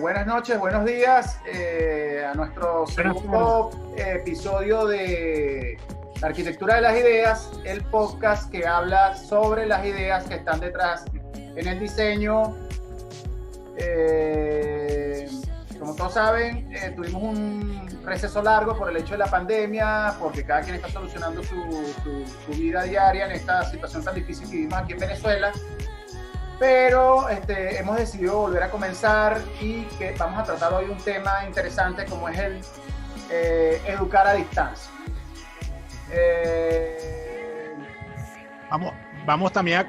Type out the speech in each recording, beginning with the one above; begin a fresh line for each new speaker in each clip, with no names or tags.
buenas noches, buenos días a nuestro segundo episodio de La Arquitectura de las Ideas, el podcast que habla sobre las ideas que están detrás en el diseño. Como todos saben, tuvimos un receso largo por el hecho de la pandemia, porque cada quien está solucionando su vida diaria en esta situación tan difícil que vivimos aquí en Venezuela. Pero hemos decidido volver a comenzar y que vamos a tratar hoy un tema interesante como es el educar a distancia.
Vamos también a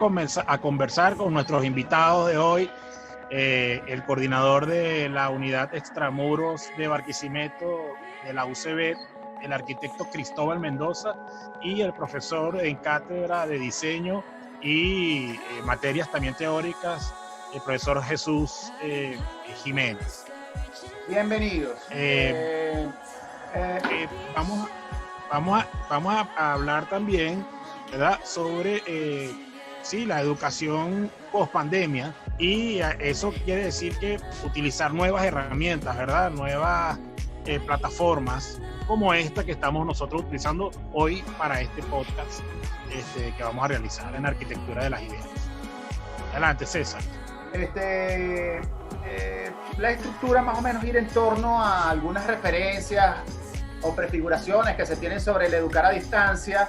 conversar con nuestros invitados de hoy, el coordinador de la unidad extramuros de Barquisimeto de la UCB, el arquitecto Cristóbal Mendoza, y el profesor en cátedra de diseño y materias también teóricas, el profesor Jesús Jiménez.
Bienvenidos.
Vamos a hablar también, ¿verdad?, sobre la educación post pandemia, y eso quiere decir que utilizar nuevas herramientas, ¿verdad?, nuevas plataformas como esta que estamos nosotros utilizando hoy para este podcast que vamos a realizar en Arquitectura de las Ideas. Adelante, César.
La estructura más o menos gira en torno a algunas referencias o prefiguraciones que se tienen sobre el educar a distancia.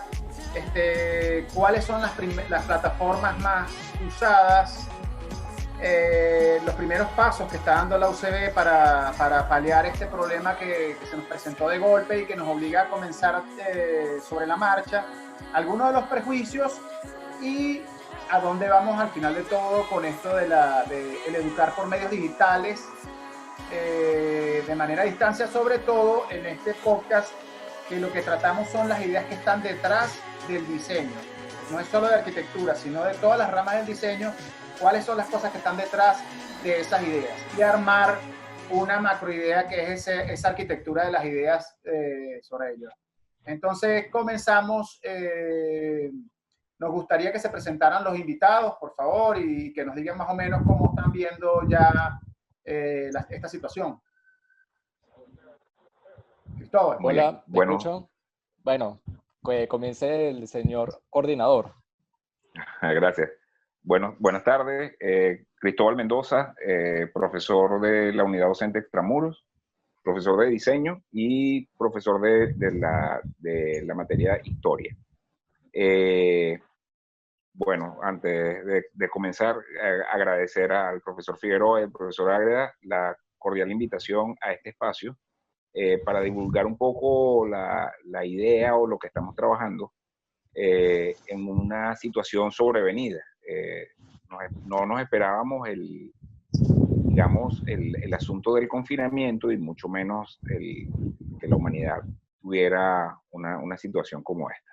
¿Cuáles son las plataformas más usadas? Los primeros pasos que está dando la UCB para paliar este problema que se nos presentó de golpe y que nos obliga a comenzar sobre la marcha, algunos de los prejuicios y a dónde vamos al final de todo con esto de el educar por medios digitales de manera a distancia, sobre todo en este podcast, que lo que tratamos son las ideas que están detrás del diseño. No es solo de arquitectura, sino de todas las ramas del diseño. ¿Cuáles son las cosas que están detrás de esas ideas? Y armar una macroidea que es esa arquitectura de las ideas sobre ello. Entonces comenzamos. Nos gustaría que se presentaran los invitados, por favor, y que nos digan más o menos cómo están viendo ya esta situación. Cristóbal.
Hola, ¿me escuchan? Bueno, que comience el señor coordinador.
Gracias. Bueno, buenas tardes. Cristóbal Mendoza, profesor de la unidad docente extramuros, profesor de diseño y profesor de la materia historia. Bueno, antes de comenzar, agradecer al profesor Figueroa y al profesor Ágreda la cordial invitación a este espacio para divulgar un poco la idea o lo que estamos trabajando en una situación sobrevenida. No nos esperábamos el asunto del confinamiento y mucho menos que la humanidad tuviera una situación como esta.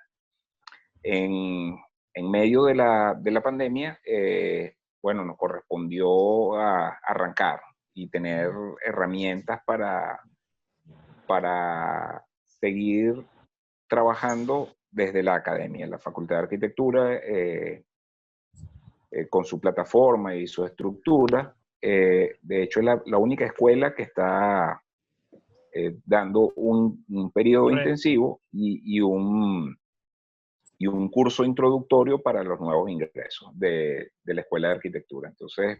En medio de la pandemia, nos correspondió arrancar y tener herramientas para seguir trabajando desde la academia, la Facultad de Arquitectura, con su plataforma y su estructura. De hecho, es la única escuela que está dando un periodo intensivo y un curso introductorio para los nuevos ingresos de la Escuela de Arquitectura. Entonces,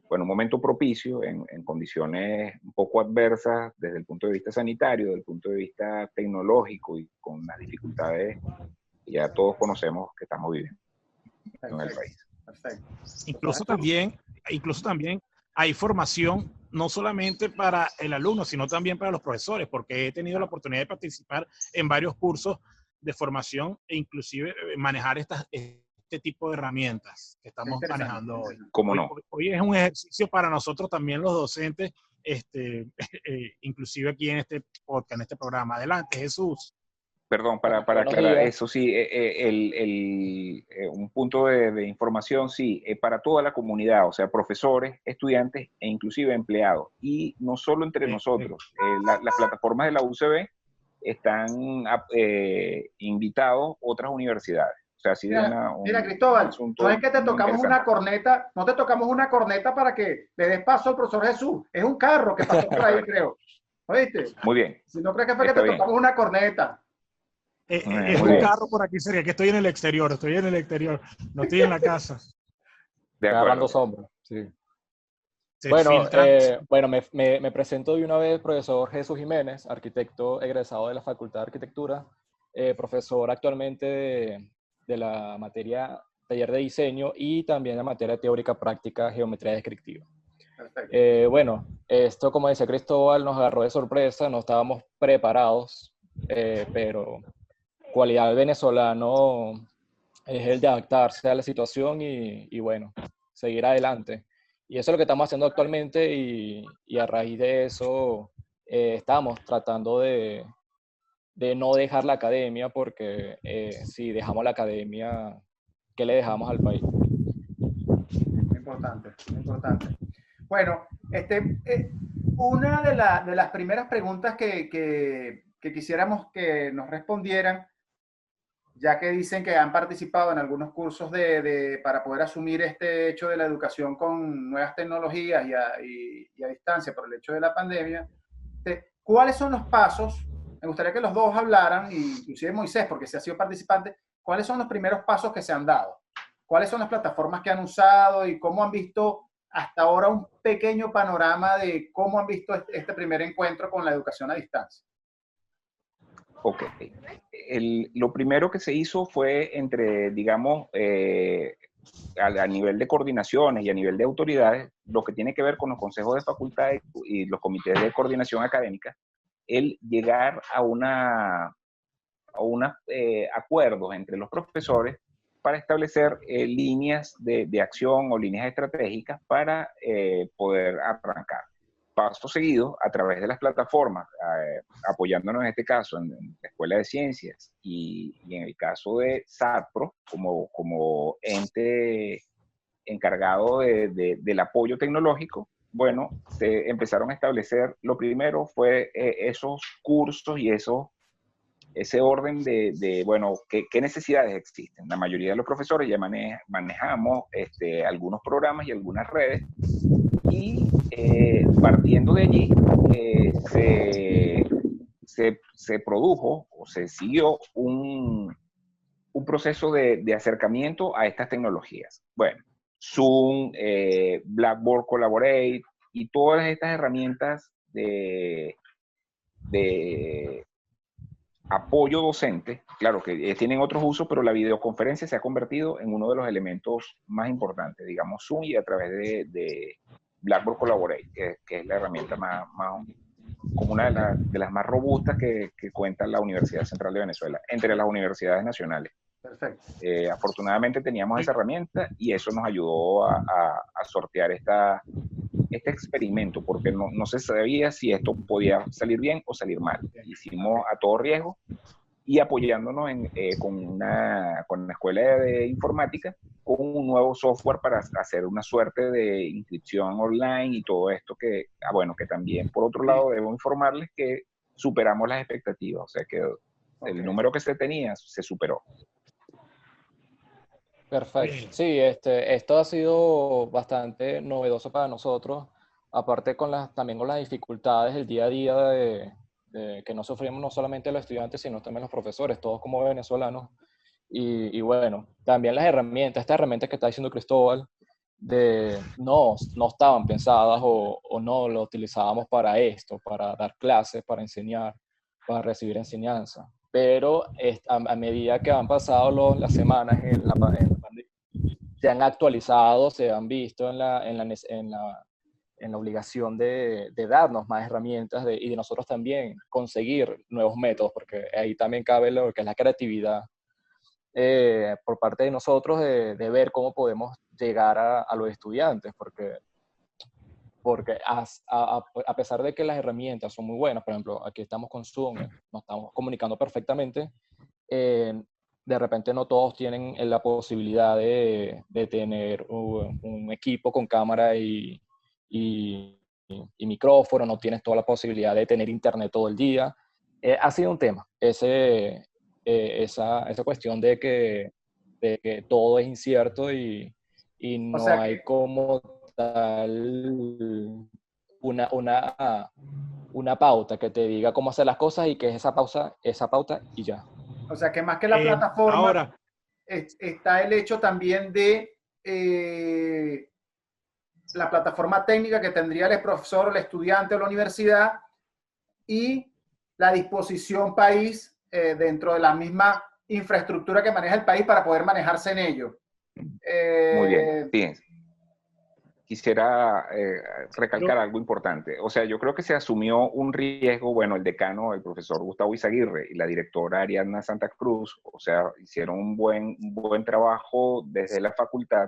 un momento propicio en condiciones un poco adversas desde el punto de vista sanitario, desde el punto de vista tecnológico y con las dificultades que ya todos conocemos que estamos viviendo en el país.
Perfecto.
Incluso también hay formación no solamente para el alumno, sino también para los profesores, porque he tenido la oportunidad de participar en varios cursos de formación e inclusive manejar este tipo de herramientas que estamos manejando hoy.
¿Cómo no?
Hoy es un ejercicio para nosotros también los docentes, inclusive aquí en este podcast, en este programa. Adelante, Jesús.
Perdón, para aclarar, eso sí, un punto de información, sí, para toda la comunidad, o sea, profesores, estudiantes e inclusive empleados. Y no solo entre nosotros, las plataformas de la UCB están invitados otras universidades. O sea, ha sido
mira, Cristóbal,
asunto
no es que te
muy
tocamos
interesante.
una corneta, no te tocamos una corneta para que le des paso al profesor Jesús. Es un carro que pasó por ahí, creo. ¿Oíste?
Muy bien,
Si no crees que fue que
está
te
bien.
tocamos una corneta.
Es
Muy
un
bien,
carro por aquí cerca, que estoy en el exterior, no estoy en la casa.
de
Agarrando
acuerdo.
sombra. Sí.
Se
Bueno,
filtran.
me presento de una vez, profesor Jesús Jiménez, arquitecto egresado de la Facultad de Arquitectura, profesor actualmente de la materia taller de diseño y también la materia teórica práctica geometría descriptiva.
Perfecto.
Bueno, esto como decía Cristóbal nos agarró de sorpresa, no estábamos preparados, pero cualidad del venezolano es el de adaptarse a la situación y bueno, seguir adelante. Y eso es lo que estamos haciendo actualmente y a raíz de eso estamos tratando de no dejar la academia porque si dejamos la academia, ¿qué le dejamos al país?
Muy importante, muy importante. Bueno, una de las primeras preguntas que quisiéramos que nos respondieran, ya que dicen que han participado en algunos cursos para poder asumir este hecho de la educación con nuevas tecnologías y a distancia por el hecho de la pandemia, ¿cuáles son los pasos? Me gustaría que los dos hablaran, inclusive Moisés, porque se ha sido participante, ¿cuáles son los primeros pasos que se han dado? ¿Cuáles son las plataformas que han usado y cómo han visto hasta ahora un pequeño panorama de cómo han visto este primer encuentro con la educación a distancia?
Ok. Lo primero que se hizo fue entre, digamos, a nivel de coordinaciones y a nivel de autoridades, lo que tiene que ver con los consejos de facultad y los comités de coordinación académica, el llegar a unos acuerdos entre los profesores para establecer líneas de acción o líneas estratégicas para poder arrancar. Paso seguido, a través de las plataformas, apoyándonos en este caso en la Escuela de Ciencias y en el caso de SATPRO, como ente encargado del apoyo tecnológico, bueno, se empezaron a establecer, lo primero fue esos cursos y ese orden bueno, ¿qué necesidades existen? La mayoría de los profesores ya manejamos algunos programas y algunas redes y partiendo de allí se produjo o se siguió un proceso de acercamiento a estas tecnologías. Bueno, Zoom, Blackboard Collaborate y todas estas herramientas de apoyo docente, claro que tienen otros usos, pero la videoconferencia se ha convertido en uno de los elementos más importantes, digamos Zoom y a través de Blackboard Collaborate, que es la herramienta como una de las más robustas que cuenta la Universidad Central de Venezuela, entre las universidades nacionales.
Perfecto.
Afortunadamente teníamos esa herramienta y eso nos ayudó a sortear este experimento, porque no se sabía si esto podía salir bien o salir mal. Hicimos a todo riesgo y apoyándonos con la Escuela de Informática, con un nuevo software para hacer una suerte de inscripción online y todo esto que también, por otro lado, debo informarles que superamos las expectativas, o sea que el número que se tenía se superó.
Perfecto. Sí, esto ha sido bastante novedoso para nosotros, aparte también con las dificultades del día a día que no sufrimos no solamente los estudiantes, sino también los profesores, todos como venezolanos. Y bueno, también las herramientas, estas herramientas que está diciendo Cristóbal, no estaban pensadas o no lo utilizábamos para esto, para dar clases, para enseñar, para recibir enseñanza. Pero a medida que han pasado las semanas en la pandemia, se han actualizado, se han visto en la obligación de darnos más herramientas y de nosotros también conseguir nuevos métodos, porque ahí también cabe lo que es la creatividad por parte de nosotros de ver cómo podemos llegar a los estudiantes, porque a pesar de que las herramientas son muy buenas, por ejemplo, aquí estamos con Zoom, nos estamos comunicando perfectamente, de repente no todos tienen la posibilidad de tener un equipo con cámara y micrófono, no tienes toda la posibilidad de tener internet todo el día. Ha sido un tema, esa cuestión de que de que todo es incierto y
O
no
sea
hay
que,
como tal una pauta que te diga cómo hacer las cosas y que es esa pauta y ya.
o sea que más que la plataforma,
Ahora,
está el hecho también de la plataforma técnica que tendría el profesor o el estudiante o la universidad y la disposición país dentro de la misma infraestructura que maneja el país para poder manejarse en ello.
Muy bien,
Eh,
fíjense. Quisiera
yo,
recalcar algo importante. O sea, yo creo que se asumió un riesgo, bueno, el decano, el profesor Gustavo Izaguirre y la directora Ariadna Santa Cruz, o sea, hicieron un buen trabajo desde la facultad,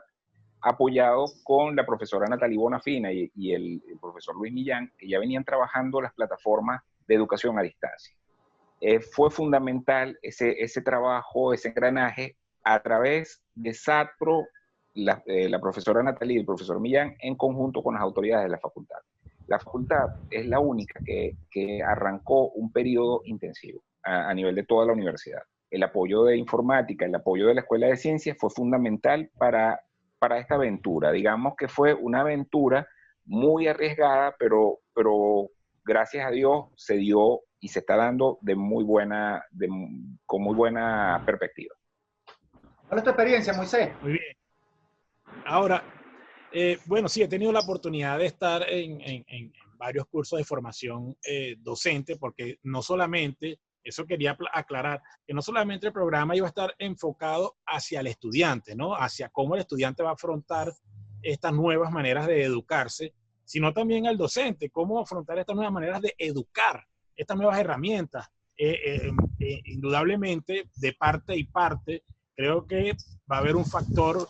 apoyado con la profesora Natalie Bonafina y el profesor Luis Millán, que ya venían trabajando las plataformas de educación a distancia. Fue fundamental ese trabajo, ese engranaje, a través de SATPRO, la profesora Natalie y el profesor Millán, en conjunto con las autoridades de la facultad. La facultad es la única que arrancó un periodo intensivo a nivel de toda la universidad. El apoyo de informática, el apoyo de la Escuela de Ciencias fue fundamental para esta aventura. Digamos que fue una aventura muy arriesgada, pero gracias a Dios se dio y se está dando con muy buena perspectiva.
¿Cuál es tu experiencia, Moisés?
muy bien. Ahora, bueno, sí, he tenido la oportunidad de estar en varios cursos de formación docente, porque no solamente, eso quería aclarar, que no solamente el programa iba a estar enfocado hacia el estudiante, ¿no? Hacia cómo el estudiante va a afrontar estas nuevas maneras de educarse, sino también al docente, cómo afrontar estas nuevas maneras de educar, estas nuevas herramientas. Indudablemente, de parte y parte, creo que va a haber un factor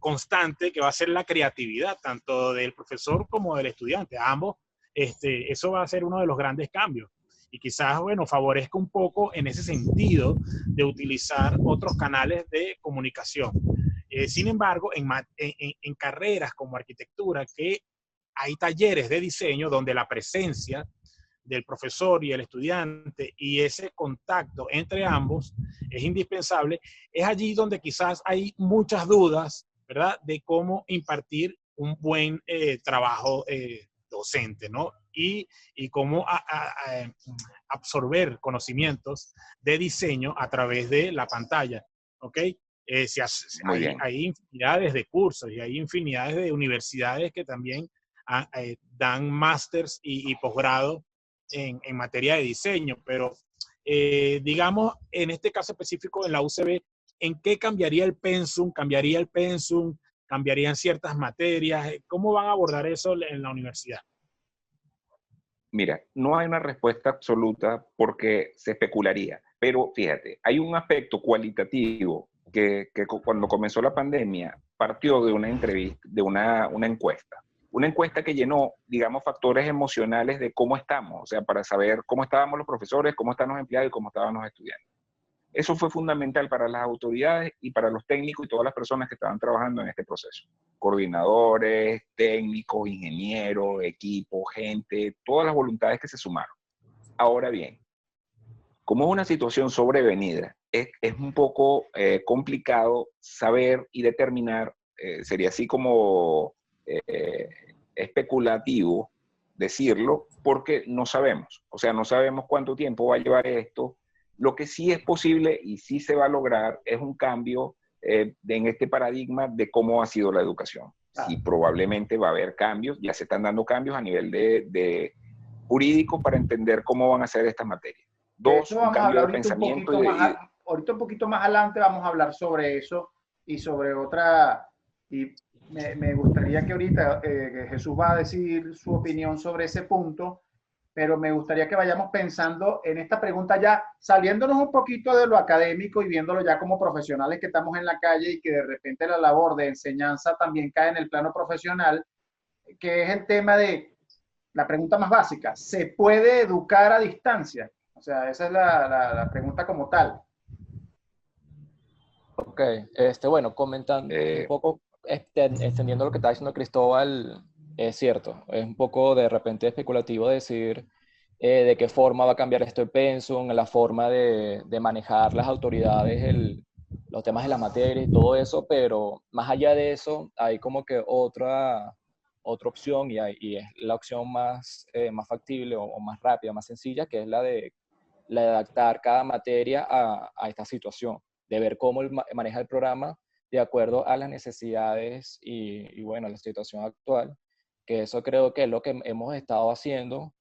constante que va a ser la creatividad, tanto del profesor como del estudiante. Ambos, eso va a ser uno de los grandes cambios. Y quizás, bueno, favorezca un poco en ese sentido de utilizar otros canales de comunicación. Sin embargo, en carreras como arquitectura, que hay talleres de diseño donde la presencia del profesor y el estudiante y ese contacto entre ambos es indispensable, es allí donde quizás hay muchas dudas, ¿verdad?, de cómo impartir un buen trabajo docente, ¿no? Y cómo absorber conocimientos de diseño a través de la pantalla, ¿ok?
Muy bien.
Hay infinidades de cursos y hay infinidades de universidades que también dan másters y posgrado en materia de diseño, pero digamos, en este caso específico en la UCB, ¿en qué cambiaría el pensum? ¿Cambiaría el pensum? ¿Cambiarían ciertas materias? ¿Cómo van a abordar eso en la universidad?
Mira, no hay una respuesta absoluta porque se especularía, pero fíjate, hay un aspecto cualitativo que cuando comenzó la pandemia partió de una entrevista, de una encuesta. Una encuesta que llenó, digamos, factores emocionales de cómo estamos, o sea, para saber cómo estábamos los profesores, cómo están los empleados y cómo estaban los estudiantes. Eso fue fundamental para las autoridades y para los técnicos y todas las personas que estaban trabajando en este proceso. Coordinadores, técnicos, ingenieros, equipo, gente, todas las voluntades que se sumaron. Ahora bien, como es una situación sobrevenida, es un poco complicado saber y determinar, sería así como especulativo decirlo, porque no sabemos. O sea, no sabemos cuánto tiempo va a llevar esto. Lo que sí es posible y sí se va a lograr es un cambio en este paradigma de cómo ha sido la educación. Sí, probablemente va a haber cambios, ya se están dando cambios a nivel de jurídico para entender cómo van a ser estas materias.
De
Dos,
hecho,
un
vamos a
cambio
hablar
de pensamiento
ahorita un poquito más adelante vamos a hablar sobre eso y sobre otra, y me gustaría que ahorita que Jesús va a decir su opinión sobre ese punto, pero me gustaría que vayamos pensando en esta pregunta ya, saliéndonos un poquito de lo académico y viéndolo ya como profesionales que estamos en la calle y que de repente la labor de enseñanza también cae en el plano profesional, que es el tema de la pregunta más básica, ¿se puede educar a distancia? O sea, esa es la pregunta como tal.
Ok, bueno, comentando un
eh,
poco, extendiendo lo que está diciendo Cristóbal, es cierto, es un poco de repente especulativo decir de qué forma va a cambiar esto el pensum, la forma de manejar las autoridades los temas de la materia y todo eso, pero más allá de eso, hay como que otra opción y es la opción más factible o más rápida, más sencilla, que es la de adaptar cada materia a esta situación, de ver cómo maneja el programa de acuerdo a las necesidades y bueno, la situación actual, que eso creo que es lo que hemos estado haciendo.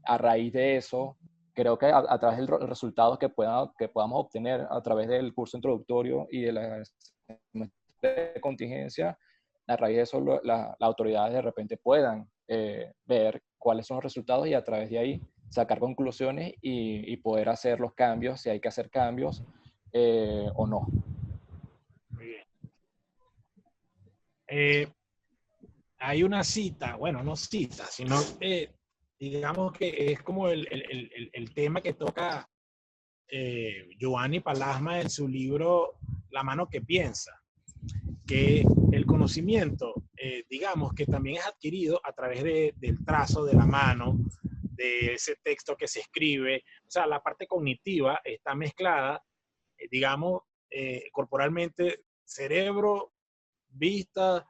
A raíz de eso, creo que a través de los resultados que podamos obtener a través del curso introductorio y de la contingencia, a raíz de eso las autoridades de repente puedan ver cuáles son los resultados y a través de ahí sacar conclusiones y poder hacer los cambios, si hay que hacer cambios o no.
Muy bien. Hay una cita, bueno, no cita, sino digamos que es como el tema que toca Giovanni Palasma en su libro La mano que piensa, que el conocimiento, digamos que también es adquirido a través del trazo de la mano, de ese texto que se escribe, o sea, la parte cognitiva está mezclada, digamos, corporalmente, cerebro, vista,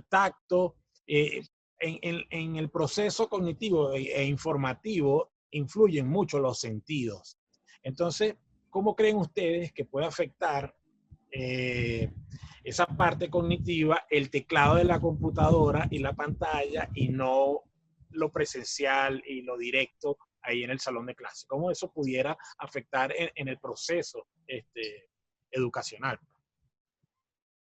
tacto, en el proceso cognitivo e informativo influyen mucho los sentidos. Entonces, ¿cómo creen ustedes que puede afectar esa parte cognitiva, el teclado de la computadora y la pantalla y no lo presencial y lo directo ahí en el salón de clase? ¿Cómo eso pudiera afectar en el proceso educacional?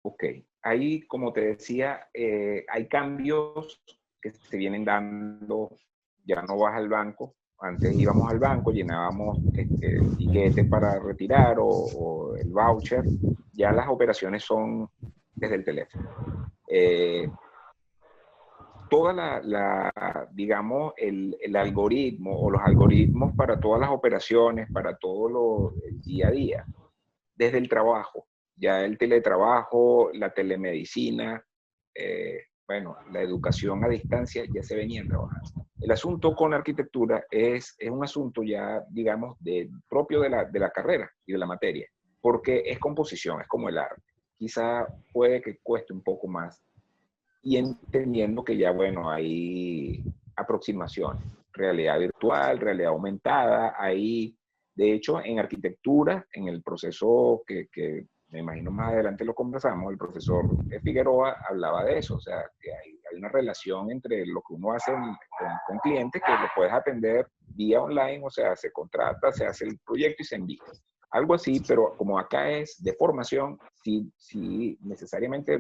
Ok, ahí, como te decía, hay cambios que se vienen dando. Ya no vas al banco. Antes íbamos al banco, llenábamos el tiquete para retirar o el voucher. Ya las operaciones son desde el teléfono. Digamos, el algoritmo o los algoritmos para todas las operaciones, para todo el día a día, desde el trabajo, ya el teletrabajo, la telemedicina, bueno, la educación a distancia ya se venía trabajando. El asunto con la arquitectura es un asunto ya, digamos, propio de la carrera y de la materia, porque es composición, es como el arte. Quizá puede que cueste un poco más, y entendiendo que ya, bueno, hay aproximaciones, realidad virtual, realidad aumentada, hay, de hecho, en arquitectura, en el proceso que me imagino más adelante lo conversamos, el profesor Figueroa hablaba de eso, o sea, que hay una relación entre lo que uno hace con clientes, que lo puedes atender vía online, o sea, se contrata, se hace el proyecto y se envía. Algo así, pero como acá es de formación, sí necesariamente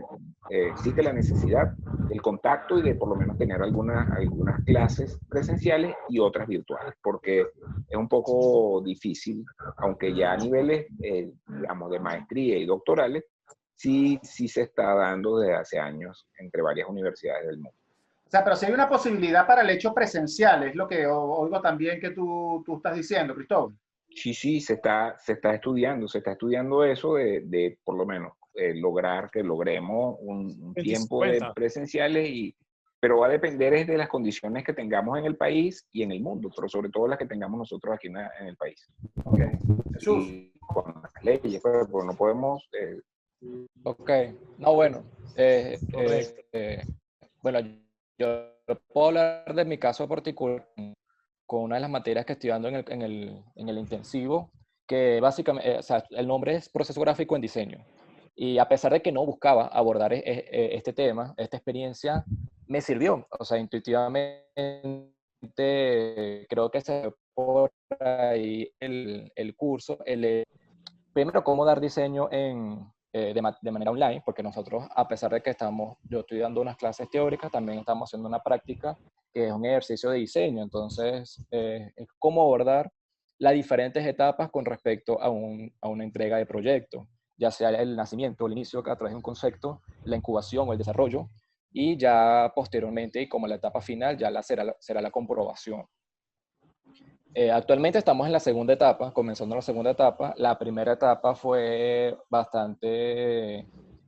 existe la necesidad del contacto y de por lo menos tener algunas clases presenciales y otras virtuales, porque es un poco difícil, aunque ya a niveles, digamos, de maestría y doctorales, sí se está dando desde hace años entre varias universidades del mundo.
O sea, pero si hay una posibilidad para el hecho presencial, es lo que oigo también que tú estás diciendo, Cristóbal.
Sí, se está estudiando eso de por lo menos lograr que logremos un tiempo de presenciales, pero va a depender es de las condiciones que tengamos en el país y en el mundo, pero sobre todo las que tengamos nosotros aquí en el país. ¿Okay? Y con las leyes, pues no podemos...
Ok, no, bueno. Bueno, yo puedo hablar de mi caso particular con una de las materias que estoy dando en el intensivo, que básicamente, o sea, el nombre es Proceso Gráfico en Diseño. Y a pesar de que no buscaba abordar este tema, esta experiencia, me sirvió. O sea, intuitivamente creo que se por ahí el curso, primero cómo dar diseño de manera online, porque nosotros, a pesar de que yo estoy dando unas clases teóricas, también estamos haciendo una práctica que es un ejercicio de diseño. Entonces, es cómo abordar las diferentes etapas con respecto a una entrega de proyecto, ya sea el nacimiento, el inicio, a través de un concepto, la incubación o el desarrollo, y ya posteriormente, y como la etapa final, ya será la comprobación. Actualmente estamos en la segunda etapa, comenzando la segunda etapa. La primera etapa fue bastante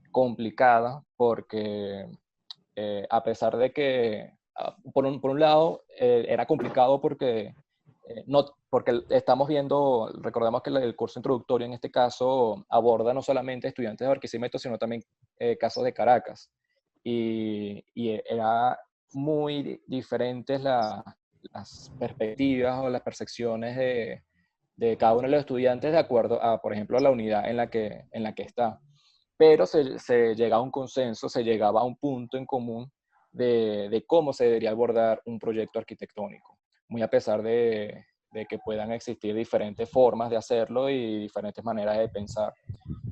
complicada porque a pesar de que, por un lado, era complicado porque no, porque estamos viendo, recordemos que el curso introductorio en este caso aborda no solamente estudiantes de Barquisimeto, sino también casos de Caracas. Y era muy diferentes las perspectivas o las percepciones de cada uno de los estudiantes de acuerdo a, por ejemplo, la unidad en la que está. Pero se llegaba a un consenso, se llegaba a un punto en común de cómo se debería abordar un proyecto arquitectónico, muy a pesar de que puedan existir diferentes formas de hacerlo y diferentes maneras de pensar.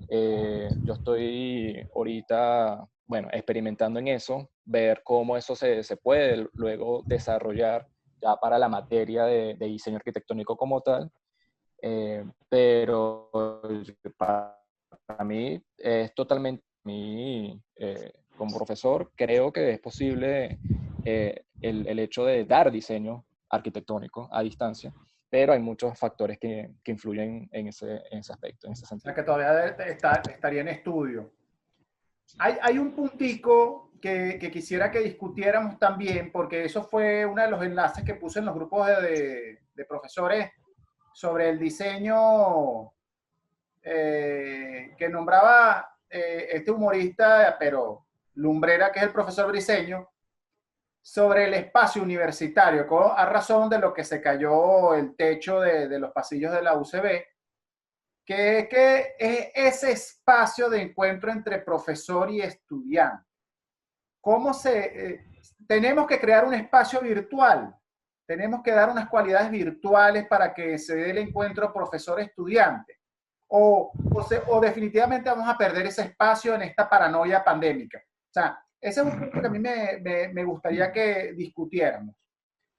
Yo estoy ahorita, bueno, experimentando en eso, ver cómo eso se puede luego desarrollar ya para la materia de diseño arquitectónico como tal. Pero para mí es totalmente, como profesor, creo que es posible el hecho de dar diseño arquitectónico a distancia, pero hay muchos factores que influyen en ese aspecto, en ese
O
sentido.
sea, que todavía estaría en estudio. Hay un puntico que quisiera que discutiéramos también, porque eso fue uno de los enlaces que puse en los grupos de profesores sobre el diseño que nombraba este humorista, pero lumbrera, que es el profesor Briceño, sobre el espacio universitario, a razón de lo que se cayó el techo de los pasillos de la UCB, que es ese espacio de encuentro entre profesor y estudiante. ¿Cómo tenemos que crear un espacio virtual? Tenemos que dar unas cualidades virtuales para que se dé el encuentro profesor-estudiante. O definitivamente vamos a perder ese espacio en esta paranoia pandémica. O sea, ese es un punto que a mí me gustaría que discutiéramos.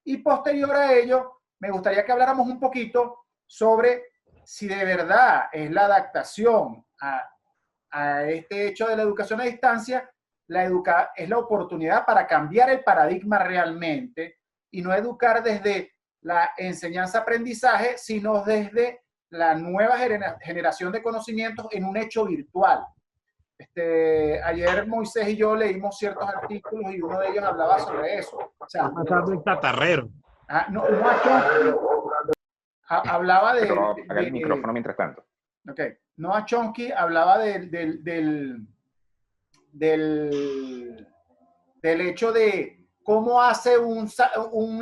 Y posterior a ello, me gustaría que habláramos un poquito sobre si de verdad es la adaptación a este hecho de la educación a distancia, es la oportunidad para cambiar el paradigma realmente y no educar desde la enseñanza-aprendizaje, sino desde la nueva generación de conocimientos en un hecho virtual. Ayer Moisés y yo leímos ciertos artículos y uno de ellos hablaba sobre eso. O sea,
matando el catarrero.
Noah Chomsky hablaba
Pero apaga el micrófono mientras tanto.
Ok. Noah Chomsky hablaba del hecho de cómo hace un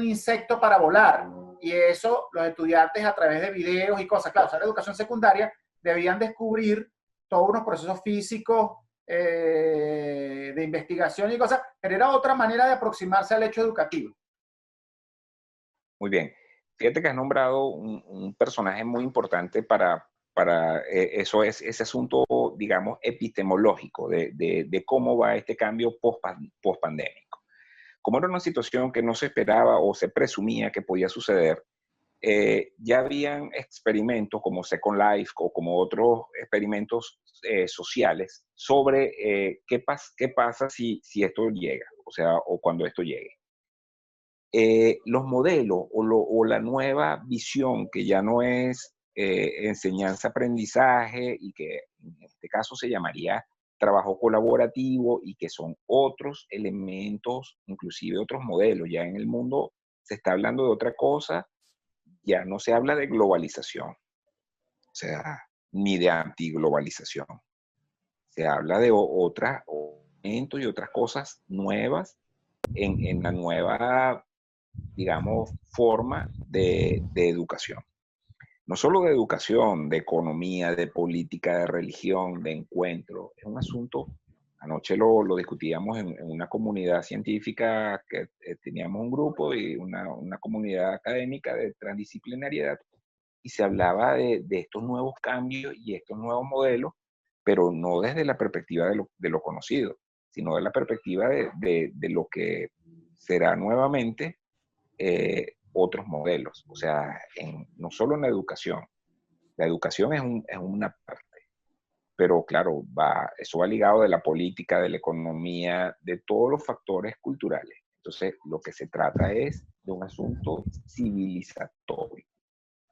insecto para volar. Y eso los estudiantes a través de videos y cosas, claro, o sea, la educación secundaria debían descubrir todos unos procesos físicos de investigación y cosas, pero era otra manera de aproximarse al hecho educativo.
Muy bien. Fíjate que has nombrado un personaje muy importante para eso, es ese asunto, digamos, epistemológico de cómo va este cambio post-pandémico. Como era una situación que no se esperaba o se presumía que podía suceder, ya habían experimentos como Second Life o como otros experimentos sociales sobre qué pasa si esto llega, o sea, o cuando esto llegue. Los modelos o la nueva visión, que ya no es enseñanza-aprendizaje y que en este caso se llamaría trabajo colaborativo y que son otros elementos, inclusive otros modelos. Ya en el mundo se está hablando de otra cosa, ya no se habla de globalización, o sea, ni de antiglobalización. Se habla de otros elementos y otras cosas nuevas en la nueva, digamos, forma de educación. No solo de educación, de economía, de política, de religión, de encuentro. Es un asunto, anoche lo discutíamos en una comunidad científica que teníamos un grupo y una comunidad académica de transdisciplinariedad, y se hablaba de estos nuevos cambios y estos nuevos modelos, pero no desde la perspectiva de lo conocido, sino de la perspectiva de lo que será nuevamente otros modelos. O sea, no solo en la educación es una parte, pero claro, eso va ligado de la política, de la economía, de todos los factores culturales. Entonces, lo que se trata es de un asunto civilizatorio.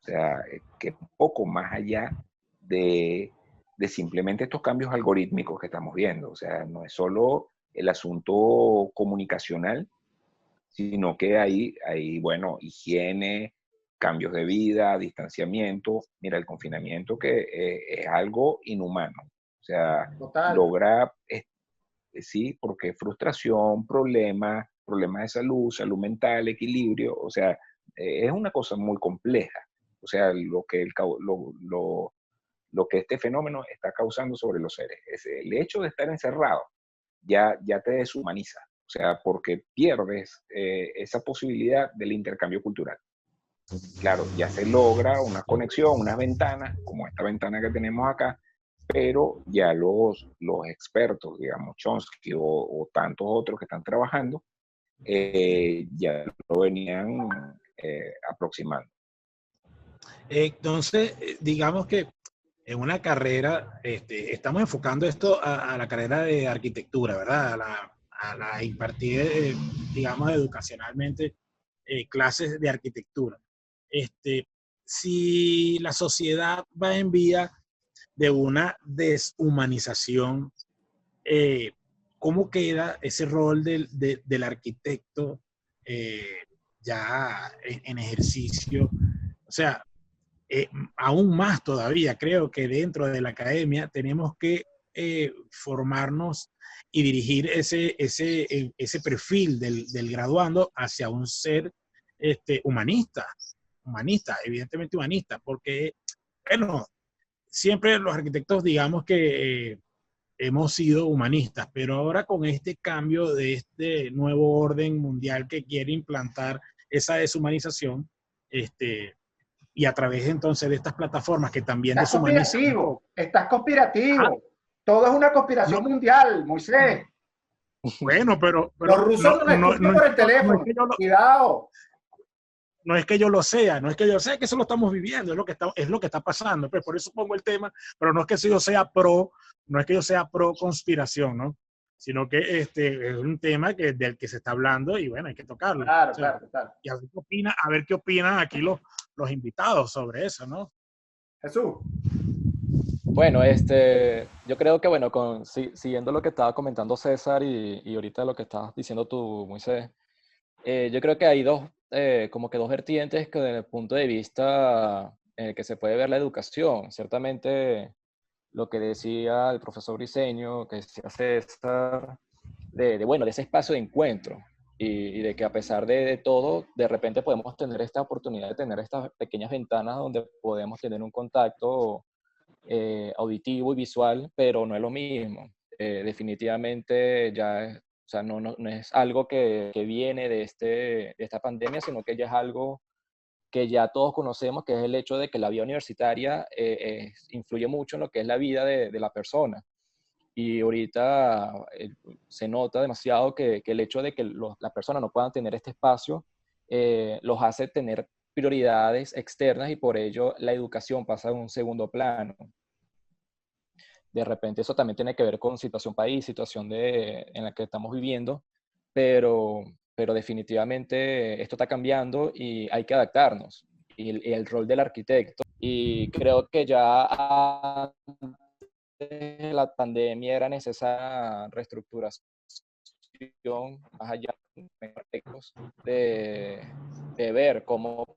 O sea, que es un poco más allá de simplemente estos cambios algorítmicos que estamos viendo. O sea, no es solo el asunto comunicacional, sino que hay bueno, higiene, cambios de vida, distanciamiento. Mira, el confinamiento que es algo inhumano. O sea,
Total.
logra, sí, porque frustración, problemas de salud, salud mental, equilibrio, o sea, es una cosa muy compleja. O sea, lo que este fenómeno está causando sobre los seres. Es el hecho de estar encerrado ya te deshumaniza, o sea, porque pierdes esa posibilidad del intercambio cultural. Claro, ya se logra una conexión, unas ventanas, como esta ventana que tenemos acá, pero ya los expertos, digamos, Chomsky o tantos otros que están trabajando, ya lo venían aproximando.
Entonces, digamos que en una carrera, estamos enfocando esto a la carrera de arquitectura, ¿verdad? A la impartir, digamos, educacionalmente clases de arquitectura. Si la sociedad va en vía de una deshumanización, eh, ¿cómo queda ese rol del arquitecto ya en ejercicio? O sea, aún más todavía, creo que dentro de la academia tenemos que formarnos y dirigir ese perfil del graduando hacia un ser humanista, evidentemente humanista, porque, bueno, siempre los arquitectos digamos que hemos sido humanistas, pero ahora con este cambio de este nuevo orden mundial que quiere implantar esa deshumanización, y a través entonces de estas plataformas que también
Estás
deshumanizan un
conspirativo,
poco.
estás
Ah,
conspirativo. Todo es una
no,
conspiración mundial, Moisés.
bueno,
Los rusos nos escuchan por el teléfono. Cuidado.
No es que yo lo sea, no es que yo sea que eso lo estamos viviendo, es lo que está pasando. Pues por eso pongo el tema, pero no es que yo sea no es que yo sea pro conspiración, ¿no? Sino que es un tema del que se está hablando y bueno, hay que tocarlo.
Claro,
O sea,
claro, total.
y a ver qué opinan aquí los invitados sobre eso, ¿no?
Jesús.
Bueno, yo creo que, bueno, siguiendo lo que estaba comentando César y ahorita lo que estabas diciendo tú, Moisés, yo creo que hay como que dos vertientes que desde el punto de vista que se puede ver la educación. Ciertamente lo que decía el profesor Briceño, que decía César, bueno, de ese espacio de encuentro y de que a pesar de todo, de repente podemos tener esta oportunidad de tener estas pequeñas ventanas donde podemos tener un contacto auditivo y visual, pero no es lo mismo. Definitivamente ya, o sea, no es algo que viene de esta pandemia, sino que ya es algo que ya todos conocemos, que es el hecho de que la vida universitaria influye mucho en lo que es la vida de la persona. Y ahorita se nota demasiado que el hecho de que las personas no puedan tener este espacio los hace tener prioridades externas y por ello la educación pasa a un segundo plano. De repente eso también tiene que ver con situación país, situación en la que estamos viviendo, pero definitivamente esto está cambiando y hay que adaptarnos. Y el rol del arquitecto, y creo que ya antes de la pandemia era necesaria reestructuración más allá de arquitectos, de ver cómo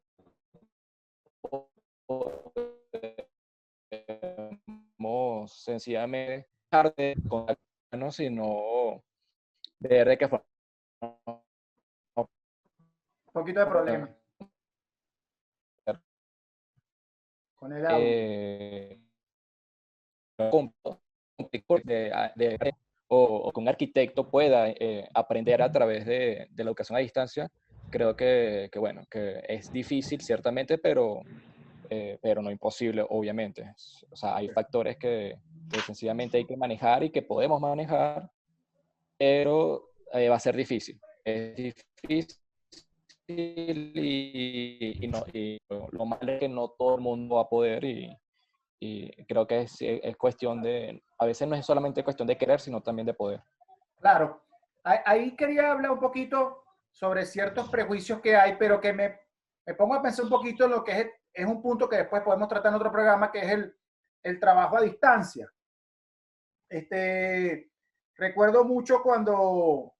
sencillamente dejar de contactarnos, sino ver de qué forma
Un poquito de problema con el audio.
O que un arquitecto pueda aprender a través de la educación a distancia, creo bueno, que es difícil ciertamente, pero no imposible, obviamente. O sea, hay factores que sencillamente hay que manejar y que podemos manejar, pero va a ser difícil. Es difícil y lo malo es que no todo el mundo va a poder y creo que es cuestión a veces no es solamente cuestión de querer, sino también de poder.
Claro. Ahí quería hablar un poquito sobre ciertos prejuicios que hay, pero que me pongo a pensar un poquito en lo que es un punto que después podemos tratar en otro programa, que es el trabajo a distancia. Recuerdo mucho cuando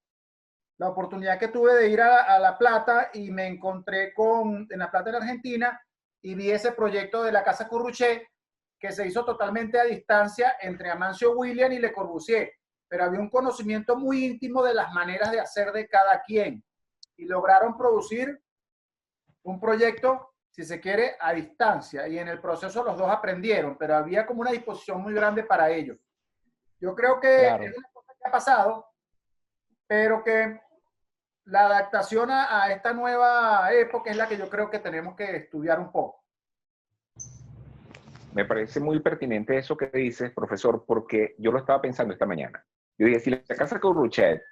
la oportunidad que tuve de ir a La Plata y me encontré en La Plata, en Argentina, y vi ese proyecto de la Casa Corruchet que se hizo totalmente a distancia entre Amancio William y Le Corbusier, pero había un conocimiento muy íntimo de las maneras de hacer de cada quien y lograron producir un proyecto, si se quiere, a distancia, y en el proceso los dos aprendieron, pero había como una disposición muy grande para ello. Yo creo que
Claro.
es una cosa que ha pasado, pero que la adaptación a esta nueva época es la que yo creo que tenemos que estudiar un poco.
Me parece muy pertinente eso que dices, profesor, porque yo lo estaba pensando esta mañana. Yo dije, si la Casa Corruchet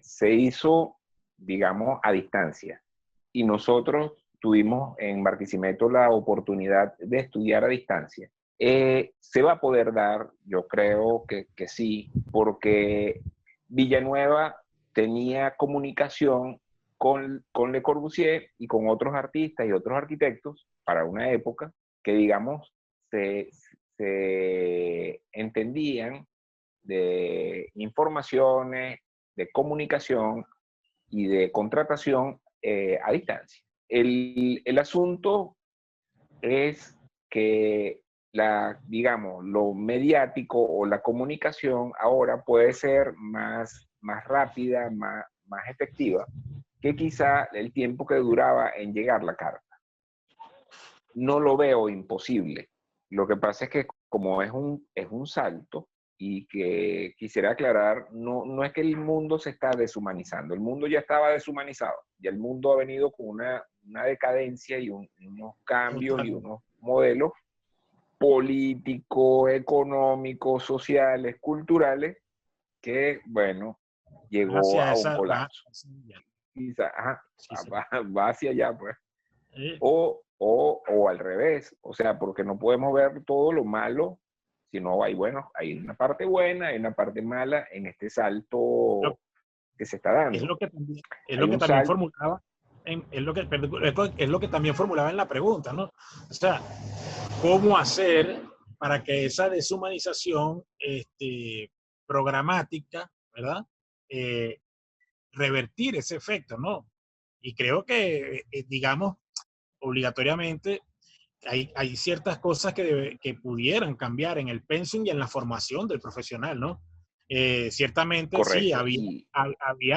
se hizo, digamos, a distancia, y nosotros tuvimos en Barquisimeto la oportunidad de estudiar a distancia, se va a poder dar, yo creo que sí, porque Villanueva tenía comunicación con Le Corbusier y con otros artistas y otros arquitectos para una época que, digamos, se entendían de informaciones, de comunicación y de contratación a distancia. El asunto es que digamos, lo mediático o la comunicación ahora puede ser más rápida, más efectiva que quizá el tiempo que duraba en llegar la carta. No lo veo imposible. Lo que pasa es que como es un salto, y que quisiera aclarar, no es que el mundo se está deshumanizando, el mundo ya estaba deshumanizado, ya el mundo ha venido con una decadencia y unos cambios y unos modelos políticos, económicos, sociales, culturales, que, bueno, llegó a un colapso. Quizá, va hacia allá, pues. O al revés, o sea, porque no podemos ver todo lo malo, sino hay una parte buena, hay una parte mala en este salto que se está dando.
Es lo que también formulaba, es lo que también formulaba en la pregunta, ¿no? O sea, ¿cómo hacer para que esa deshumanización programática, ¿verdad? Revertir ese efecto, ¿no? Y creo que, digamos, obligatoriamente hay ciertas cosas que pudieran cambiar en el pensum y en la formación del profesional, ¿no? Ciertamente. Correcto. Sí,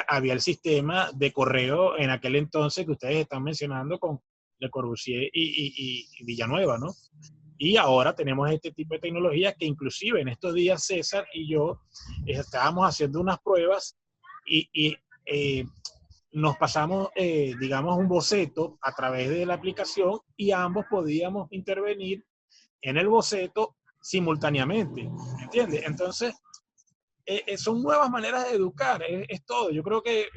había el sistema de correo en aquel entonces que ustedes están mencionando con Le Corbusier y Villanueva, ¿no? Y ahora tenemos este tipo de tecnologías que inclusive en estos días César y yo estábamos haciendo unas pruebas y nos pasamos, digamos, un boceto a través de la aplicación y ambos podíamos intervenir en el boceto simultáneamente, ¿entiendes? Entonces, son nuevas maneras de educar, es todo. Yo creo que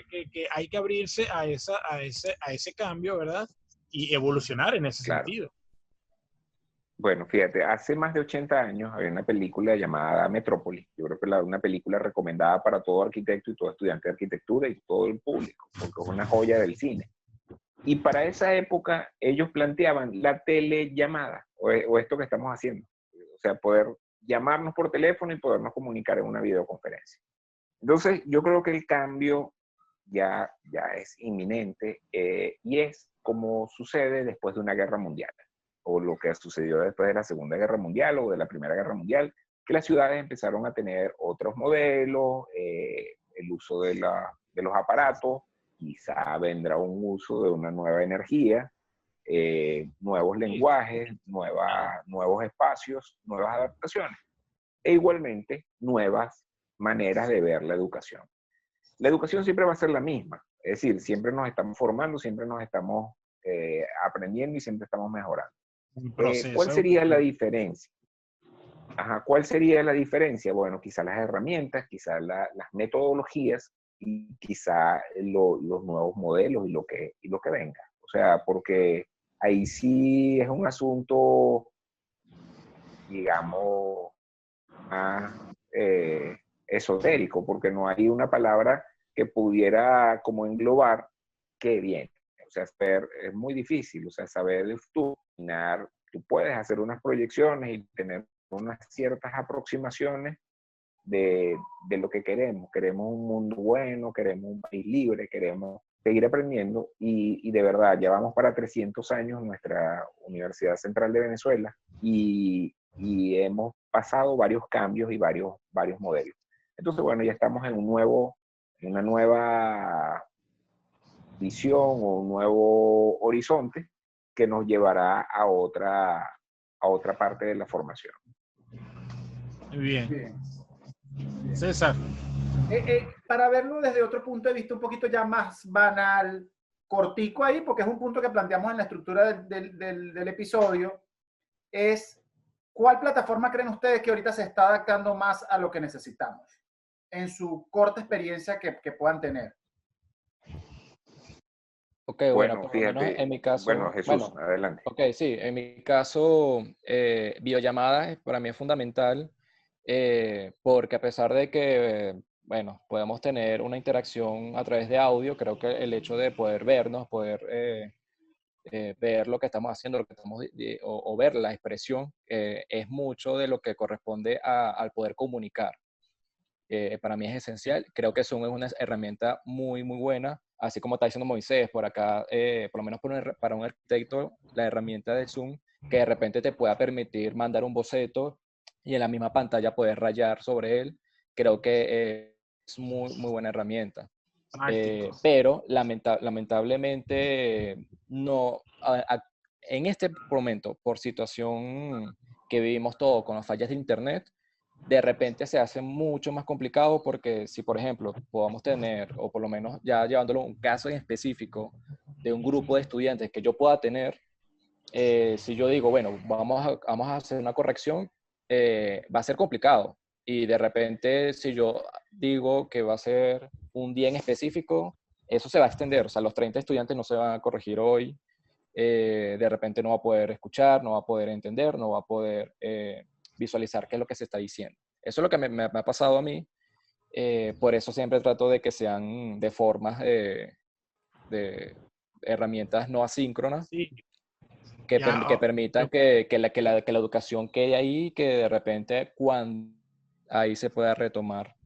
hay que abrirse a ese cambio, ¿verdad? Y evolucionar en ese sentido.
Bueno, fíjate, hace más de 80 años había una película llamada Metrópolis. Yo creo que una película recomendada para todo arquitecto y todo estudiante de arquitectura y todo el público, porque es una joya del cine. Y para esa época ellos planteaban la telellamada, o esto que estamos haciendo. O sea, poder llamarnos por teléfono y podernos comunicar en una videoconferencia. Entonces, yo creo que el cambio ya es inminente, y es como sucede después de una guerra mundial, o lo que sucedió después de la Segunda Guerra Mundial o de la Primera Guerra Mundial, que las ciudades empezaron a tener otros modelos, el uso de los aparatos, quizá vendrá un uso de una nueva energía, nuevos lenguajes, nuevos espacios, nuevas adaptaciones, e igualmente nuevas maneras de ver la educación. La educación siempre va a ser la misma, es decir, siempre nos estamos formando, siempre nos estamos aprendiendo y siempre estamos mejorando. ¿Cuál sería la diferencia? ¿Cuál sería la diferencia? Bueno, quizá las herramientas, quizá las metodologías y quizá los nuevos modelos y lo que venga. O sea, porque ahí sí es un asunto, digamos, más esotérico, porque no hay una palabra que pudiera como englobar qué viene. O sea, es muy difícil, o sea, saber tú puedes hacer unas proyecciones y tener unas ciertas aproximaciones, de lo que queremos. Queremos un mundo bueno, queremos un país libre, queremos seguir aprendiendo y de verdad, ya vamos para 300 años en nuestra Universidad Central de Venezuela y hemos pasado varios cambios y varios modelos. Entonces, bueno, ya estamos en una nueva visión o un nuevo horizonte que nos llevará a otra parte de la formación.
Muy bien.
Bien.
César.
Para verlo desde otro punto de vista un poquito ya más banal, cortico ahí, porque es un punto que planteamos en la estructura del episodio, es ¿cuál plataforma creen ustedes que ahorita se está adaptando más a lo que necesitamos? En su corta experiencia que puedan tener.
Ok,
Bueno,
por lo menos
fíjate,
en mi caso,
bueno, Jesús, adelante.
ok, sí, en mi caso, videollamadas para mí es fundamental, porque a pesar de que, bueno, podemos tener una interacción a través de audio, creo que el hecho de poder vernos, poder ver lo que estamos haciendo, lo que estamos, o ver la expresión, es mucho de lo que corresponde al poder comunicar. Para mí es esencial. Creo que Zoom es una herramienta muy, muy buena. Así como está diciendo Moisés, por acá, por lo menos para un arquitecto, la herramienta de Zoom, que de repente te pueda permitir mandar un boceto y en la misma pantalla poder rayar sobre él, creo que es muy, muy buena herramienta. Pero lamentablemente no, en este momento, por situación que vivimos todos con las fallas de internet, de repente se hace mucho más complicado porque si, por ejemplo, podamos tener, o por lo menos ya llevándolo a un caso en específico de un grupo de estudiantes que yo pueda tener, si yo digo, bueno, vamos a hacer una corrección, va a ser complicado. Y de repente, si yo digo que va a ser un día en específico, eso se va a extender. O sea, los 30 estudiantes no se van a corregir hoy. De repente no va a poder escuchar, no va a poder entender, no va a poder visualizar qué es lo que se está diciendo. Eso es lo que me ha pasado a mí. Por eso siempre trato de que sean de formas de herramientas no asíncronas
Sí,
que,
ya,
que permitan que la educación quede ahí, que de repente cuando ahí se pueda retomar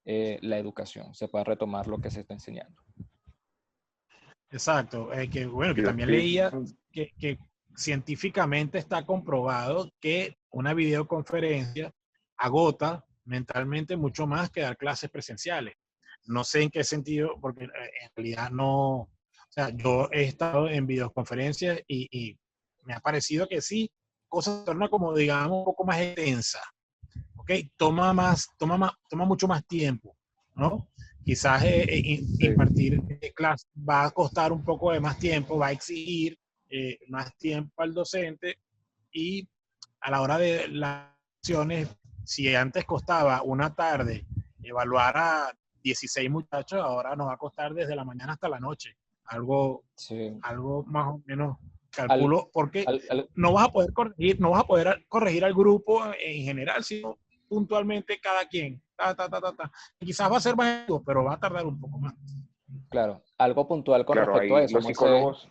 la educación, se pueda retomar lo que se está enseñando.
exacto. Que bueno, que también leía que científicamente está comprobado que una videoconferencia agota mentalmente mucho más que dar clases presenciales. No sé en qué sentido, porque en realidad no, o sea, yo he estado en videoconferencias y me ha parecido que sí, cosas torna como, digamos, un poco más extensa, ¿ok? Toma mucho más tiempo, ¿no? Quizás impartir clases va a costar un poco de más tiempo, va a exigir más tiempo al docente y a la hora de las acciones, si antes costaba una tarde evaluar a 16 muchachos, ahora nos va a costar desde la mañana hasta la noche. Algo más o menos calculo, porque no vas a poder corregir al grupo en general, sino puntualmente cada quien. Quizás va a ser más, pero va a tardar un poco más.
Claro, algo puntual con
Claro,
respecto a
ahí
eso,
los
Moisés,
psicólogos.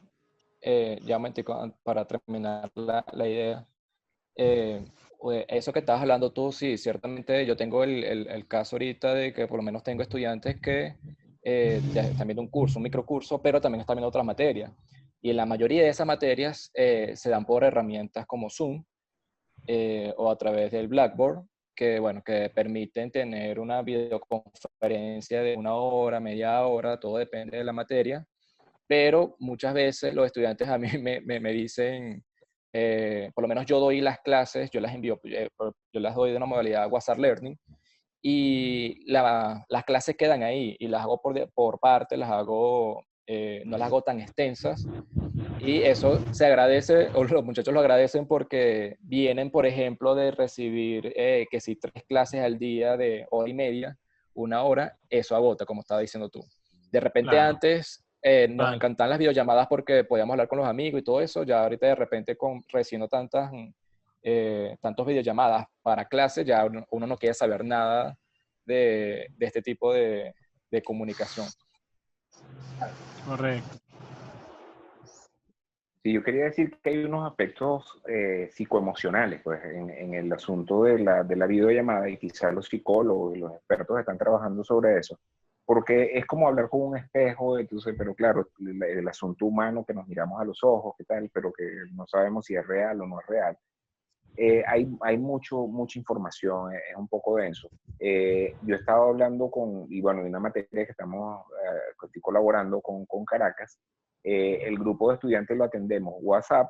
ya un momentico, para terminar la idea. Eso que estabas hablando tú, sí, ciertamente yo tengo el caso ahorita de que por lo menos tengo estudiantes que ya están viendo un curso, un microcurso, pero también están viendo otras materias. Y en la mayoría de esas materias se dan por herramientas como Zoom o a través del Blackboard, que, bueno, que permiten tener una videoconferencia de una hora, media hora, todo depende de la materia. Pero muchas veces los estudiantes a mí me dicen, por lo menos yo doy las clases, yo las envío, yo las doy de una modalidad WhatsApp Learning, y las clases quedan ahí, y las hago por parte, las hago, no las hago tan extensas, y eso se agradece, o los muchachos lo agradecen porque vienen, por ejemplo, de recibir que si 3 clases al día de hora y media, una hora, eso agota, como estaba diciendo tú. De repente
Claro.
Antes nos encantaban las videollamadas porque podíamos hablar con los amigos y todo eso, ya ahorita de repente recibiendo tantos videollamadas para clases, ya uno no quiere saber nada de este tipo de comunicación.
Correcto.
Sí, yo quería decir que hay unos aspectos psicoemocionales pues, en el asunto de la videollamada, y quizás los psicólogos y los expertos están trabajando sobre eso, porque es como hablar con un espejo, entonces, pero claro, el asunto humano que nos miramos a los ojos, qué tal, pero que no sabemos si es real o no es real. Hay mucha información, es un poco denso. Yo he estado hablando y bueno, de una materia que que estoy colaborando con Caracas. El grupo de estudiantes lo atendemos WhatsApp,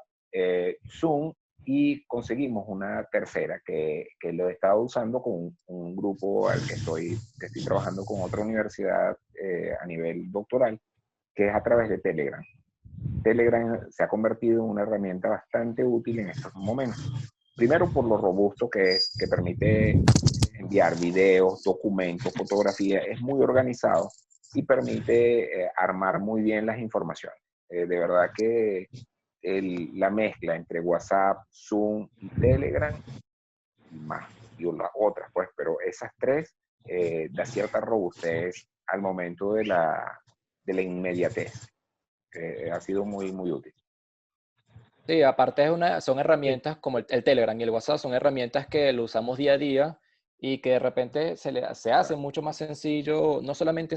Zoom, y conseguimos una tercera que lo he estado usando con un grupo al que estoy trabajando con otra universidad a nivel doctoral, que es a través de Telegram. Telegram se ha convertido en una herramienta bastante útil en estos momentos. Primero por lo robusto que es, que permite enviar videos, documentos, fotografías, es muy organizado y permite armar muy bien las informaciones. De verdad que la mezcla entre WhatsApp, Zoom y Telegram, y las otras, pues, pero esas tres da cierta robustez al momento de la inmediatez. Ha sido muy, muy útil.
Sí, aparte son herramientas como el Telegram y el WhatsApp, son herramientas que lo usamos día a día y que de repente se hace mucho más sencillo, no solamente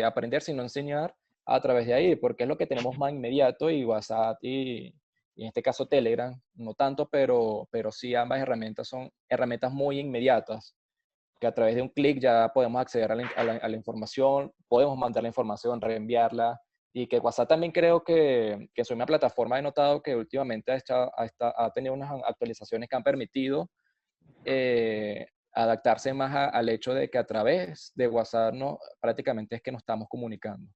aprender, sino enseñar a través de ahí, porque es lo que tenemos más inmediato, y WhatsApp y en este caso Telegram, no tanto, pero sí ambas herramientas son herramientas muy inmediatas, que a través de un clic ya podemos acceder a la información, podemos mandar la información, reenviarla. Y que WhatsApp también creo que es una plataforma, he notado que últimamente ha tenido unas actualizaciones que han permitido adaptarse más al hecho de que a través de WhatsApp prácticamente es que nos estamos comunicando.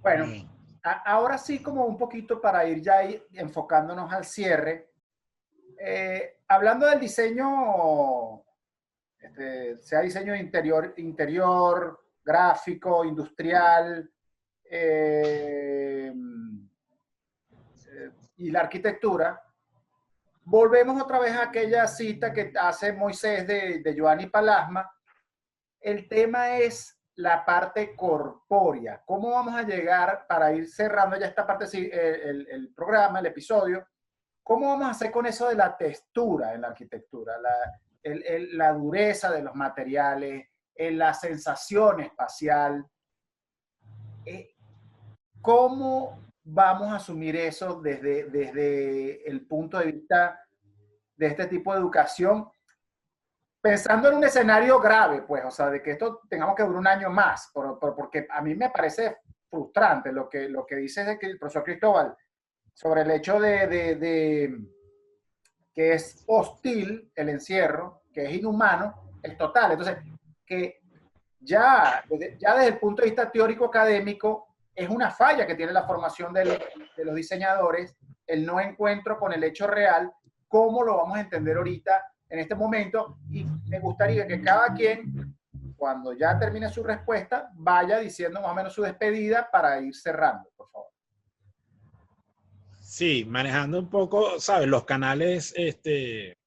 Bueno, ahora sí, como un poquito para ir ya enfocándonos al cierre, hablando del diseño, sea diseño interior, gráfico, industrial, y la arquitectura, volvemos otra vez a aquella cita que hace Moisés de Joanny Palasma. El tema es la parte corpórea. ¿Cómo vamos a llegar, para ir cerrando ya esta parte, el programa, el episodio? ¿Cómo vamos a hacer con eso de la textura en la arquitectura? La dureza de los materiales, la sensación espacial. ¿Cómo vamos a asumir eso desde el punto de vista de este tipo de educación? Pensando en un escenario grave, pues, o sea, de que esto tengamos que durar un año más, porque a mí me parece frustrante lo que dice el profesor Cristóbal sobre el hecho de que es hostil el encierro, que es inhumano, es total. Entonces, que ya desde el punto de vista teórico académico, es una falla que tiene la formación de los diseñadores, el no encuentro con el hecho real. ¿Cómo lo vamos a entender ahorita, en este momento? Y me gustaría que cada quien, cuando ya termine su respuesta, vaya diciendo más o menos su despedida para ir cerrando, por favor.
Sí, manejando un poco, ¿sabes? Los canales de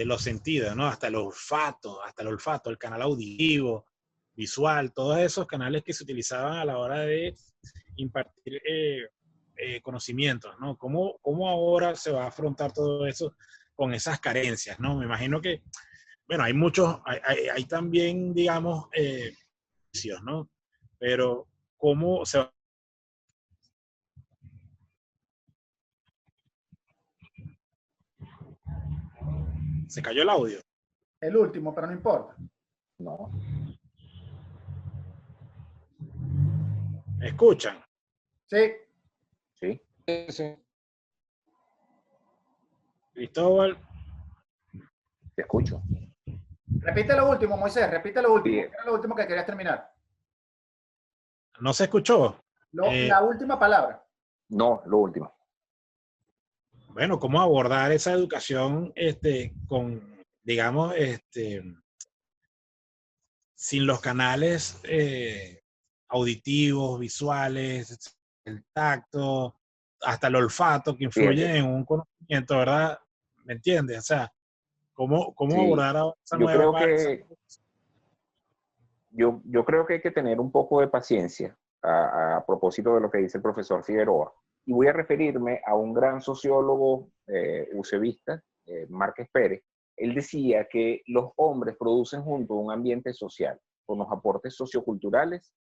los sentidos, ¿no? Hasta el olfato, el canal auditivo, visual, todos esos canales que se utilizaban a la hora de impartir conocimientos, ¿no? ¿Cómo ahora se va a afrontar todo eso con esas carencias, ¿no? Me imagino que, bueno, hay también, digamos, ¿no? Pero ¿cómo se va? ¿Se cayó el audio?
El último, pero no importa.
No.
¿Escuchan?
Sí.
Sí.
Sí.
Cristóbal.
Te escucho.
Repite lo último, Moisés, repite lo último.
Sí.
Era lo último que querías terminar.
¿No se escuchó?
La última palabra.
No, lo último.
Bueno, ¿cómo abordar esa educación con, digamos, sin los canales auditivos, visuales, el tacto, hasta el olfato que influyen en un conocimiento, ¿verdad? ¿Me entiendes? O sea, ¿cómo
Sí.
abordar esa
Yo
nueva
creo
parte?
yo creo que hay que tener un poco de paciencia a propósito de lo que dice el profesor Figueroa. y voy a referirme a un gran sociólogo UCBista, Márquez Pérez. Él decía que los hombres producen juntos un ambiente social, con los aportes socioculturales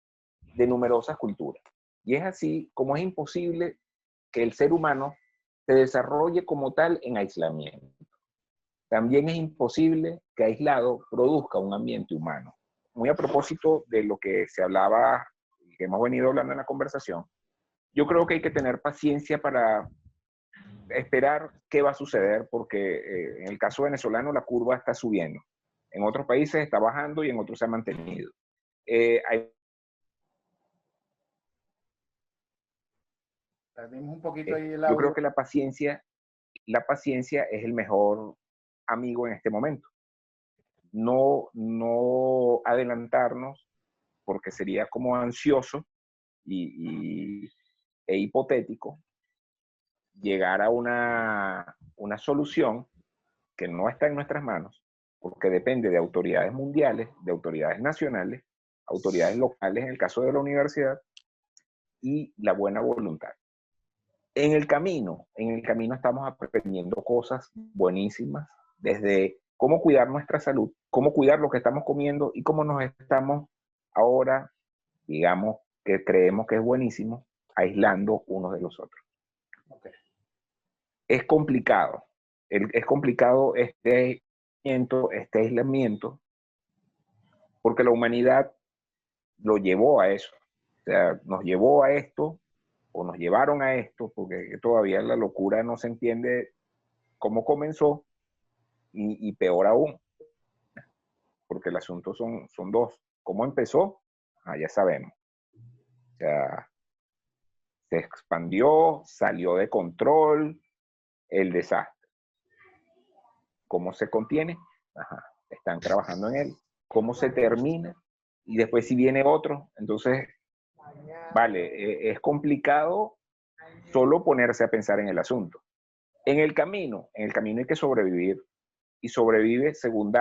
de numerosas culturas. Y es así como es imposible que el ser humano se desarrolle como tal en aislamiento. También es imposible que aislado produzca un ambiente humano. Muy a propósito de lo que se hablaba, que hemos venido hablando en la conversación, yo creo que hay que tener paciencia para esperar qué va a suceder, porque en el caso venezolano la curva está subiendo. En otros países está bajando y en otros se ha mantenido.
Perdimos un poquito ahí el
yo
audio.
creo que la paciencia es el mejor amigo en este momento. No adelantarnos, porque sería como ansioso e hipotético llegar a una solución que no está en nuestras manos, porque depende de autoridades mundiales, de autoridades nacionales, autoridades locales en el caso de la universidad, y la buena voluntad. En el camino estamos aprendiendo cosas buenísimas, desde cómo cuidar nuestra salud, cómo cuidar lo que estamos comiendo y cómo nos estamos ahora, digamos, que creemos que es buenísimo, aislando unos de los otros. Okay. Es complicado este aislamiento, porque la humanidad lo llevó a eso. O sea, nos llevó a esto, o nos llevaron a esto, porque todavía la locura no se entiende cómo comenzó, y peor aún, porque el asunto son dos. ¿Cómo empezó? Ya sabemos. O sea, se expandió, salió de control, el desastre. ¿Cómo se contiene? Están trabajando en él. ¿Cómo se termina? Y después si viene otro, entonces, vale, es complicado solo ponerse a pensar en el asunto. En el camino hay que sobrevivir, y sobrevive, según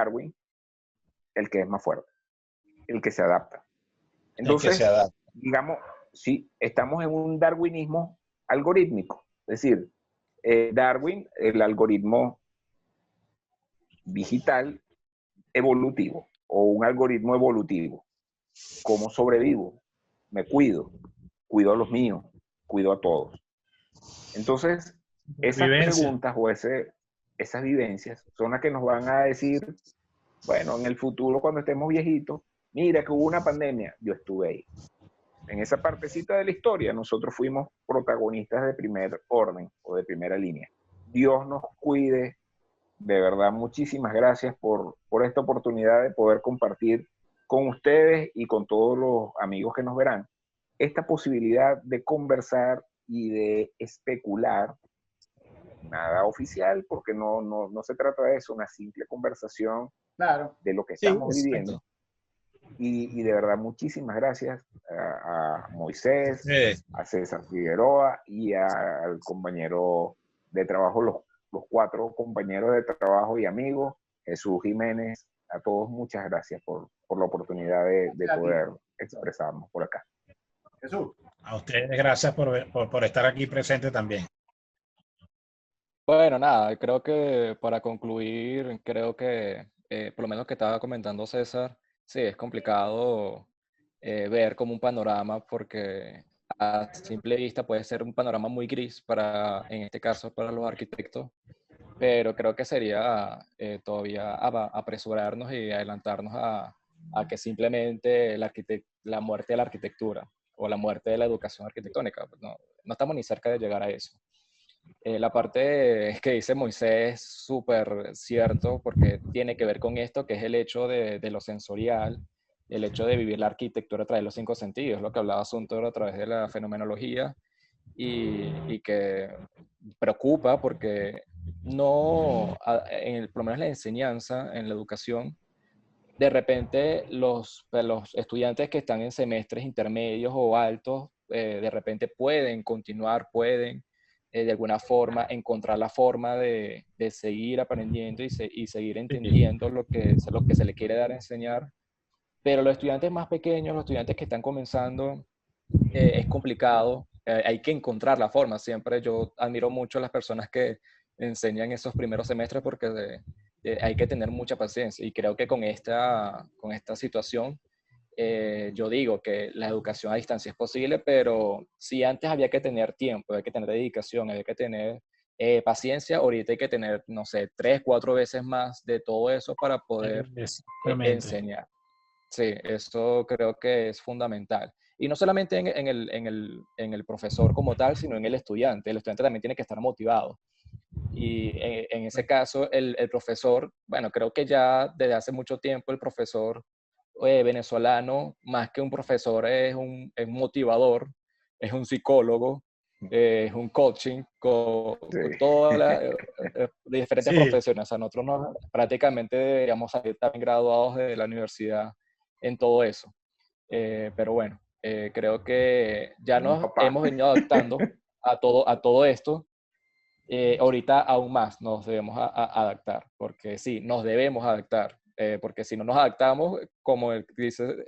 el que es más fuerte, el que se adapta. Entonces, digamos, sí, estamos en un darwinismo algorítmico. Es decir, Darwin, el algoritmo digital evolutivo, o un algoritmo evolutivo. ¿Cómo sobrevivo? Me cuido a los míos, cuido a todos. Entonces, esas preguntas o esas vivencias son las que nos van a decir, bueno, en el futuro, cuando estemos viejitos, mira que hubo una pandemia, yo estuve ahí. En esa partecita de la historia, nosotros fuimos protagonistas de primer orden o de primera línea. Dios nos cuide. De verdad, muchísimas gracias por esta oportunidad de poder compartir con ustedes y con todos los amigos que nos verán esta posibilidad de conversar y de especular. Nada oficial, porque no se trata de eso, una simple conversación, claro, de lo que estamos viviendo. Y de verdad, muchísimas gracias a Moisés, a César Figueroa y al compañero de trabajo, los 4 compañeros de trabajo y amigos, Jesús Jiménez. A todos muchas gracias por la oportunidad de poder expresarnos por acá.
Jesús. A ustedes gracias por estar aquí presente también.
Bueno, nada, creo que para concluir, creo que por lo menos que estaba comentando César, sí, es complicado ver como un panorama, porque a simple vista puede ser un panorama muy gris en este caso, para los arquitectos, pero creo que sería todavía apresurarnos y adelantarnos a que simplemente la muerte de la arquitectura o la muerte de la educación arquitectónica. No estamos ni cerca de llegar a eso. La parte que dice Moisés es súper cierto, porque tiene que ver con esto, que es el hecho de lo sensorial, el hecho de vivir la arquitectura a través de los 5 sentidos, lo que hablaba Suntor a través de la fenomenología, y que preocupa porque por lo menos en la enseñanza, en la educación, de repente los estudiantes que están en semestres intermedios o altos, de repente pueden continuar, de alguna forma encontrar la forma de seguir aprendiendo y seguir entendiendo lo que se le quiere dar a enseñar. Pero los estudiantes más pequeños, los estudiantes que están comenzando, es complicado hay que encontrar la forma. Siempre yo admiro mucho a las personas que enseñan esos primeros semestres porque hay que tener mucha paciencia, y creo que con esta situación yo digo que la educación a distancia es posible, pero si antes había que tener tiempo, hay que tener dedicación, hay que tener paciencia, ahorita hay que tener, no sé, 3, 4 veces más de todo eso para poder enseñar. Sí, eso creo que es fundamental. Y no solamente en el profesor como tal, sino en el estudiante. El estudiante también tiene que estar motivado. Y en ese caso, el profesor, bueno, creo que ya desde hace mucho tiempo el profesor venezolano, más que un profesor, es un motivador, es un psicólogo, es un coaching con todas las diferentes profesiones. O sea, nosotros prácticamente deberíamos salir también graduados de la universidad en todo eso. Pero bueno, creo que ya nos hemos venido adaptando a todo esto. Ahorita aún más nos debemos adaptar, porque sí, nos debemos adaptar. Porque si no nos adaptamos, como dice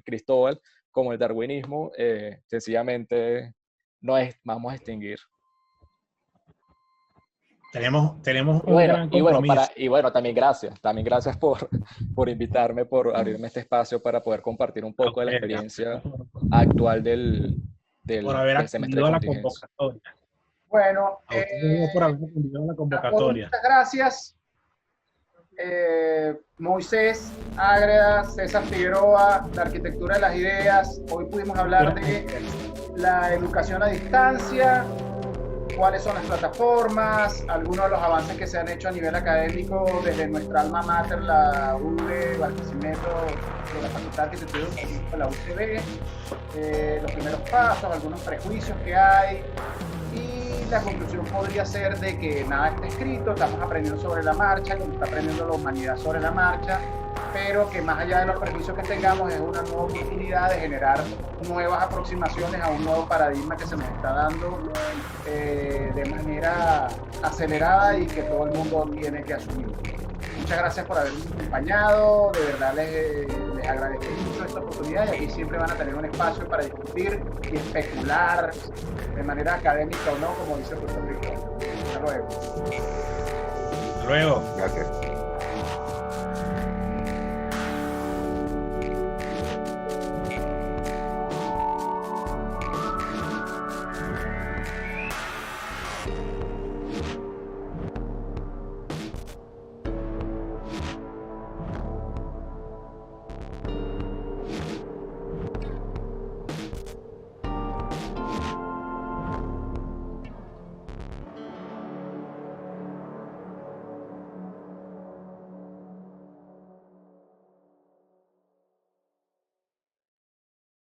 Cristóbal, como el darwinismo, sencillamente vamos a extinguir.
Tenemos un gran compromiso.
Y bueno, también gracias por invitarme, por abrirme este espacio para poder compartir un poco de la experiencia actual del
por haber
semestre
acudido
de
a la
contingencia.
convocatoria.
Bueno,
por haber acudido a la convocatoria.
Muchas gracias. Moisés Ágreda, César Figueroa, la arquitectura de las ideas. Hoy pudimos hablar de la educación a distancia, cuáles son las plataformas, algunos de los avances que se han hecho a nivel académico desde nuestra alma mater, la UD Barquisimeto, de la Facultad de Arquitectura de la UCB, los primeros pasos, algunos prejuicios que hay. Y la conclusión podría ser de que nada está escrito, estamos aprendiendo sobre la marcha, como está aprendiendo la humanidad sobre la marcha, pero que más allá de los prejuicios que tengamos es una nueva oportunidad de generar nuevas aproximaciones a un nuevo paradigma que se nos está dando de manera acelerada y que todo el mundo tiene que asumir. Muchas gracias por habernos acompañado, de verdad les agradezco mucho esta oportunidad, y aquí siempre van a tener un espacio para discutir y especular de manera académica o no, como dice Puerto Rico. Hasta luego.
Hasta luego.
Gracias.